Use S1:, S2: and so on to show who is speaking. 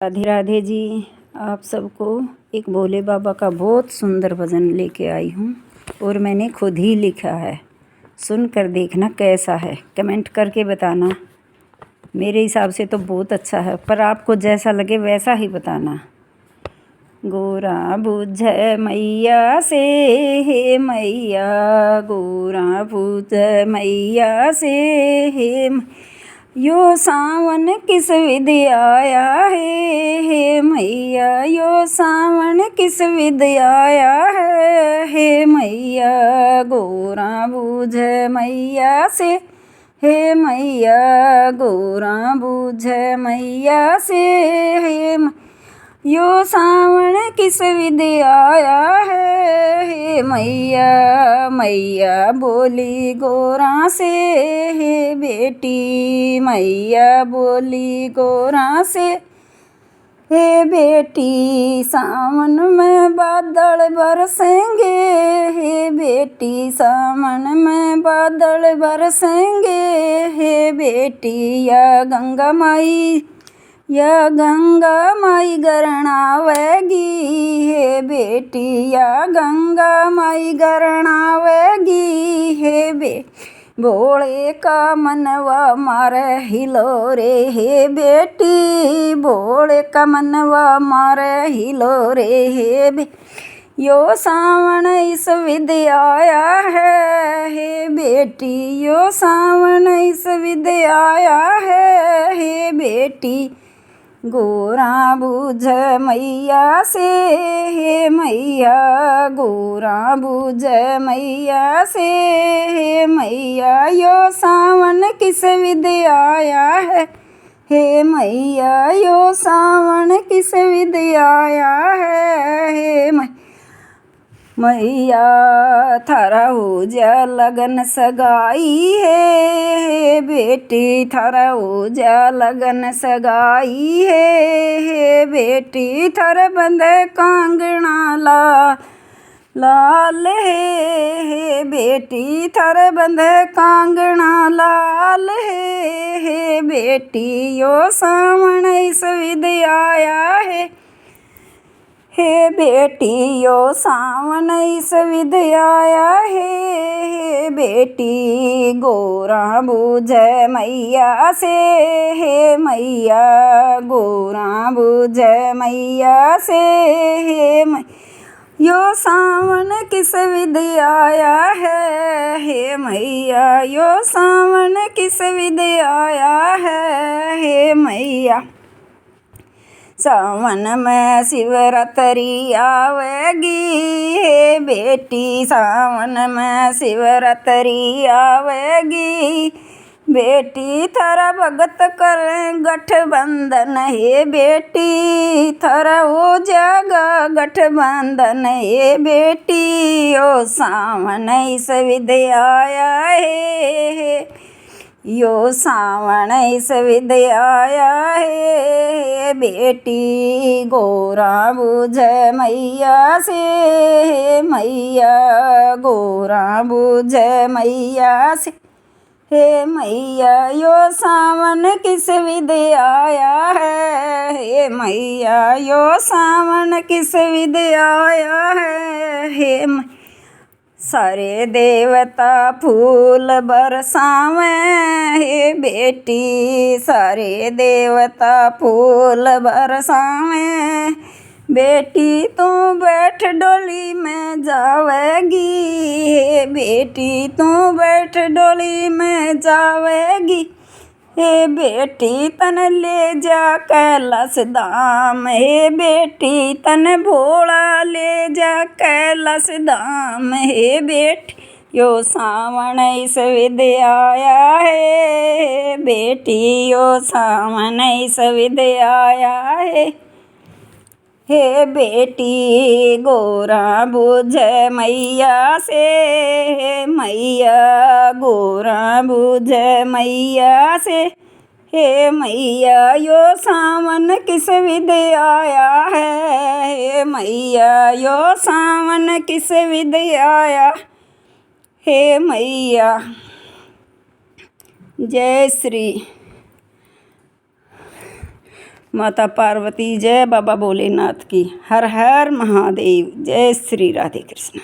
S1: राधे राधे जी। आप सबको एक भोले बाबा का बहुत सुंदर भजन लेके आई हूँ और मैंने खुद ही लिखा है। सुनकर देखना कैसा है, कमेंट करके बताना। मेरे हिसाब से तो बहुत अच्छा है, पर आपको जैसा लगे वैसा ही बताना। गोरा बुझ मैया से हे मैया, गोरा बुझ मैया से हे यो सावन किस विध आया है हे मैया, यो सावन किस विध आया है हे मैया। गोरा बूझ मैया से हे मैया, गोरा बूझ मैया से हे यो सावन किस विध आया है हे मैया। मैया बोली गोरा से हे बेटी, मैया बोली गोरा से हे बेटी। सावन में बादल बरसेंगे हे बेटी, सावन में बादल बरसेंगे हे बेटी। या गंगा माई, या गंगा माई गरणावेगी हे बेटी, या गंगा माई गरणावेगी हे भोले का मनवा मारे हिलोरे हे बेटी, भोले का मनवा मारे हिलोरे हे यो सावन इस विध आया है हे बेटी, यो सावन इस विध आया है हे बेटी। गोरा बूझ मैया से हे मैया, गोरा बूझ मैया से हे मैया। यो सावन किस विध आया है हे मैया, यो सावन किस विध आया है हे मैया। थारा हो जा लगन सगाई है बेटी, थारा हो जा लगन सगाई है बेटी। थर बंधे कांगना लाल है बेटी, थर बंधे कांगना लाल है बेटी। यो सावन इस विध आया है हे बेटी, यो सावन इस विध आया है बेटी। गोरा बूझ मैया से हे मैया, गोरा बूझ मैया से हे यो सावन किस विध आया है हे मैया, यो सावन किस विध आया है हे मैया। सावन में शिवरात्रि आवेगी हे बेटी, सावन में शिवरात्रि आवेगी बेटी। थारा भगत कर गठबंधन हे बेटी, थारा हो जागा गठबंधन हे बेटी। ओ सावन इस विध आया है, यो सावन इस विध आया है बेटी। गोरा बूझ मैया से हे मैया, गोरा बूझ मैया से हे मैया। यो सावन किस विध आया है हे मैया, यो सावन किस विध आया है हे मैया। सारे देवता फूल बरसावे हे बेटी, सारे देवता फूल बरसावे बेटी। तू बैठ डोली में जावेगी हे बेटी, तू बैठ डोली में जावेगी हे बेटी। तन ले जा कैलाश धाम हे बेटी, तन भोला ले जा कैलाश धाम हे बेटी। यो सावन इस विध आया है बेटी, यो सावन इस विध आया है हे बेटी। गोरा बूझ मैया से हे मैया, गोरा बूझ मैया से हे मैया। यो सावन किस विध आया है हे मैया, यो सावन किस विध आया हे मैया। जय श्री माता पार्वती जय, बाबा भोलेनाथ की हर हर महादेव। जय श्री राधे कृष्ण।